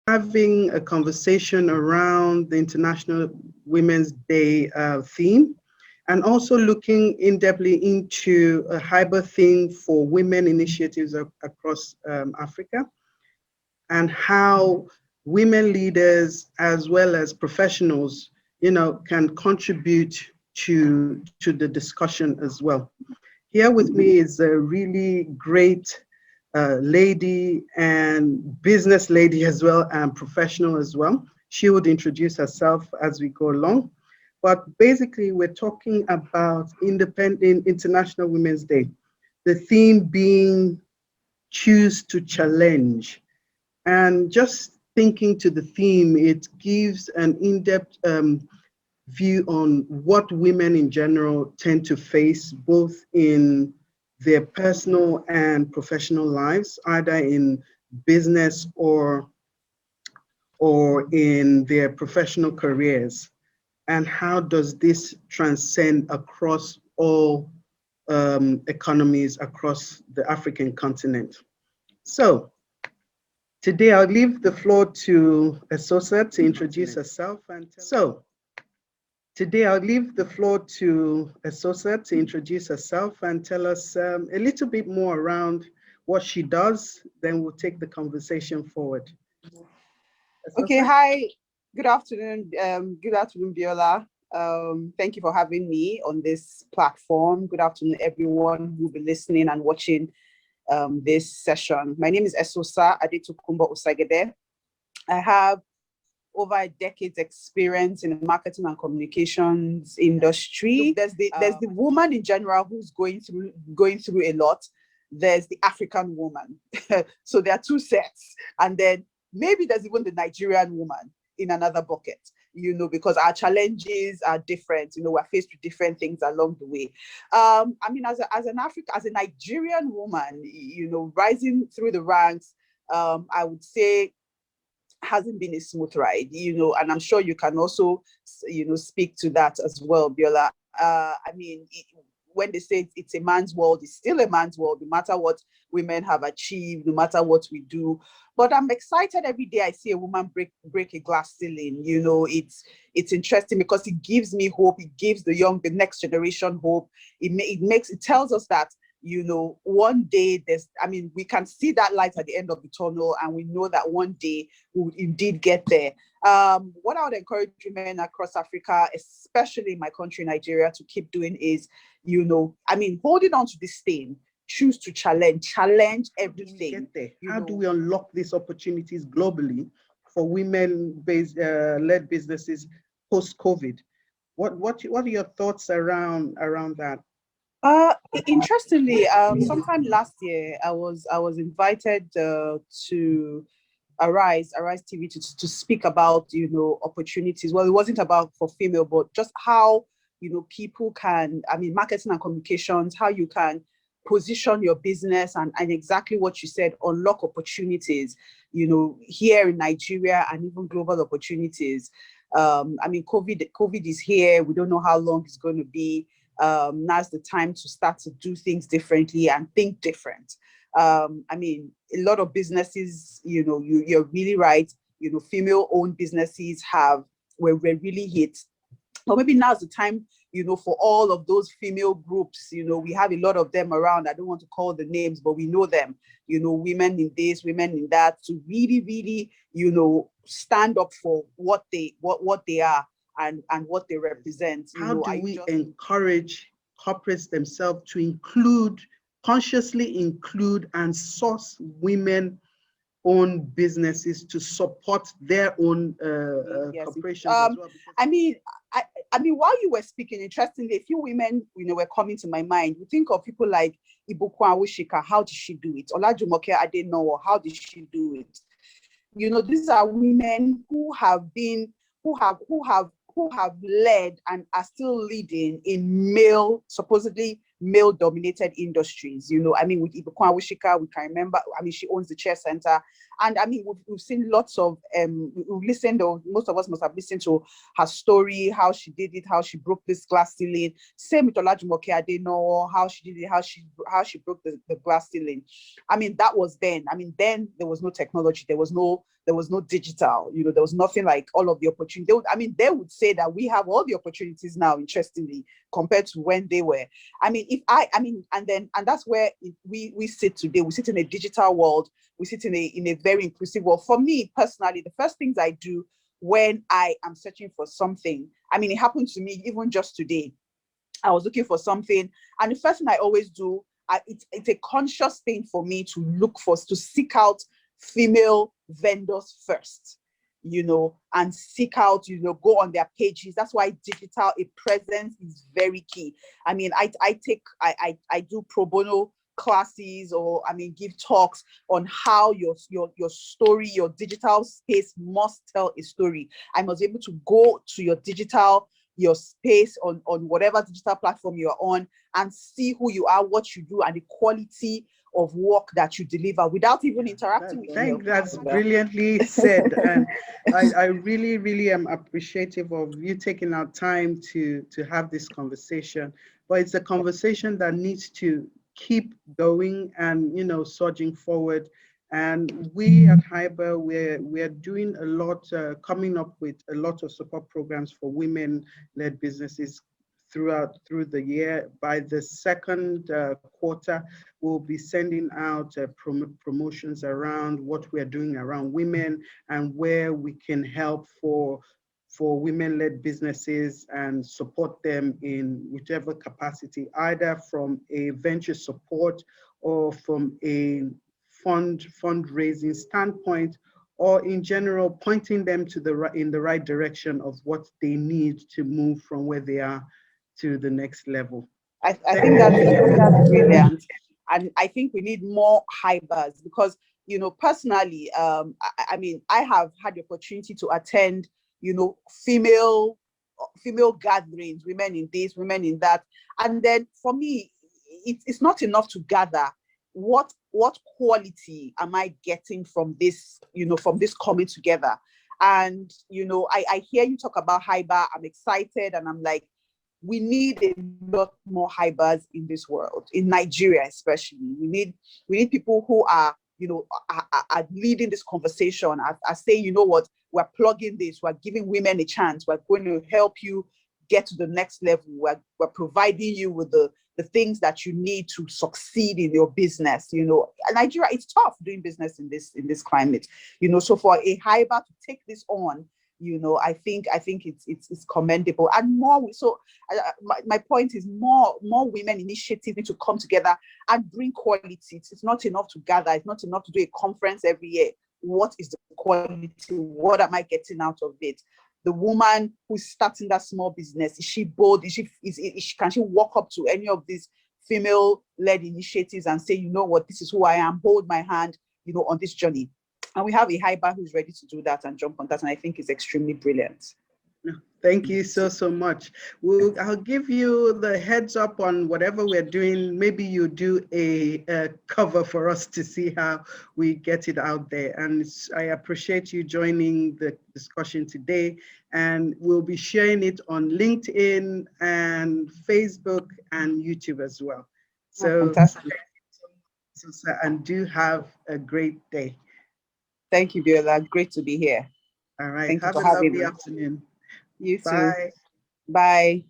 having a conversation around the International Women's Day theme, and also looking in-depthly into a HYBR theme for women initiatives across Africa, and how women leaders as well as professionals, can contribute to the discussion as well. Here with me is a really great lady and business lady as well, and professional as well. She would introduce herself as we go along. But basically, we're talking about Independent International Women's Day. The theme being choose to challenge. And just thinking to the theme, it gives an in-depth view on what women in general tend to face, both in their personal and professional lives, either in business or in their professional careers. And how does this transcend across all economies across the African continent? So today I'll leave the floor to Esosa to introduce herself. Today, I'll leave the floor to Esosa to introduce herself and tell us a little bit more around what she does. Then we'll take the conversation forward. Esosa? Okay, hi. Good afternoon. Good afternoon, Abiola. Thank you for having me on this platform. Good afternoon, everyone who will be listening and watching this session. My name is Esosa Osagiede. I have over a decade's experience in the marketing and communications industry. There's the woman in general who's going through a lot. There's the African woman. So there are two sets. And then maybe there's even the Nigerian woman in another bucket, because our challenges are different. We're faced with different things along the way. As a Nigerian woman, rising through the ranks, I would say hasn't been a smooth ride, and I'm sure you can also, speak to that as well, Biola. When they say it's a man's world, it's still a man's world, no matter what women have achieved, no matter what we do. But I'm excited every day I see a woman break a glass ceiling. It's interesting because it gives me hope. It gives the next generation hope. It tells us that, one day we can see that light at the end of the tunnel, and we know that one day we will indeed get there. What I would encourage women across Africa, especially in my country, Nigeria, to keep doing is, holding on to this thing, choose to challenge everything. How do we unlock these opportunities globally for women-based led businesses post-COVID? What are your thoughts around that? Interestingly, sometime last year, I was invited to Arise TV to speak about opportunities. Well, it wasn't about for female, but just how people can, marketing and communications, how you can position your business and exactly what you said, unlock opportunities, here in Nigeria and even global opportunities. COVID is here. We don't know how long it's going to be. Now's the time to start to do things differently and think different. A lot of businesses, you're really right. Female-owned businesses were really hit. But maybe now's the time, for all of those female groups, we have a lot of them around. I don't want to call the names, but we know them, women in this, women in that, to really, really, stand up for what they are and what they represent. How do we encourage corporates themselves to consciously include and source women-owned businesses to support their own corporations as well? While you were speaking, interestingly, a few women, were coming to my mind. You think of people like Ibukwa Awushika. How did she do it? Olajumoke Adenowo. How did she do it? These are women who have led and are still leading in supposedly male-dominated industries. With Ibukwa Awushika, we can remember, she owns the Chair Center. And we've seen lots of, we've listened, or most of us must have listened to her story, how she did it, how she broke this glass ceiling. Same with Olajumoke Adenowo, how she did it, how she broke the glass ceiling. That was then. Then there was no technology, there was no there was no digital, there was nothing like all of the opportunity. They would say that we have all the opportunities now, interestingly, compared to when they were. And that's where we sit today. We sit in a digital world. We sit in a very inclusive world. For me personally, the first things I do when I am searching for something, it happened to me even just today. I was looking for something, and the first thing I always do, it's a conscious thing for me to seek out female vendors first, and seek out, go on their pages. That's why digital presence is very key. I do pro bono classes, or give talks on how your story, your digital space must tell a story. I must be able to go to your space on whatever digital platform you're on, and see who you are, what you do, and the quality of work that you deliver without even interacting with you. I think that's brilliantly said. And I really, really am appreciative of you taking out time to have this conversation. But it's a conversation that needs to keep going and, surging forward. And we at HYBR, we're doing a lot, coming up with a lot of support programs for women-led businesses through the year. By the second quarter, we'll be sending out promotions around what we're doing around women and where we can help for women-led businesses and support them in whichever capacity, either from a venture support or from a fundraising standpoint, or in general, pointing them in the right direction of what they need to move from where they are to the next level. I think that's brilliant. And I think we need more HYBRs because, personally, I have had the opportunity to attend, female gatherings, women in this, women in that. And then for me, it's not enough to gather. What quality am I getting from this, from this coming together? And, I hear you talk about HYBR. I'm excited, and I'm like, we need a lot more HYBRs in this world, in Nigeria especially. We need people who are, are leading this conversation, are saying, you know what, we're plugging this, we're giving women a chance, we're going to help you get to the next level, we're providing you with the things that you need to succeed in your business. Nigeria, it's tough doing business in this climate. So for a HYBR to take this on, I think it's commendable, and more. So my point is more women initiatives need to come together and bring quality. It's not enough to gather. It's not enough to do a conference every year. What is the quality? What am I getting out of it? The woman who's starting that small business, is she bold? Can she walk up to any of these female-led initiatives and say, you know what, this is who I am, hold my hand, on this journey? And we have a HYBR who's ready to do that and jump on that, and I think it's extremely brilliant. Thank you so much. I'll give you the heads up on whatever we're doing. Maybe you do a cover for us to see how we get it out there. And I appreciate you joining the discussion today. And we'll be sharing it on LinkedIn and Facebook and YouTube as well. So, and do have a great day. Thank you, Abiola. Great to be here. All right. Have a lovely afternoon. You too. Bye. Bye.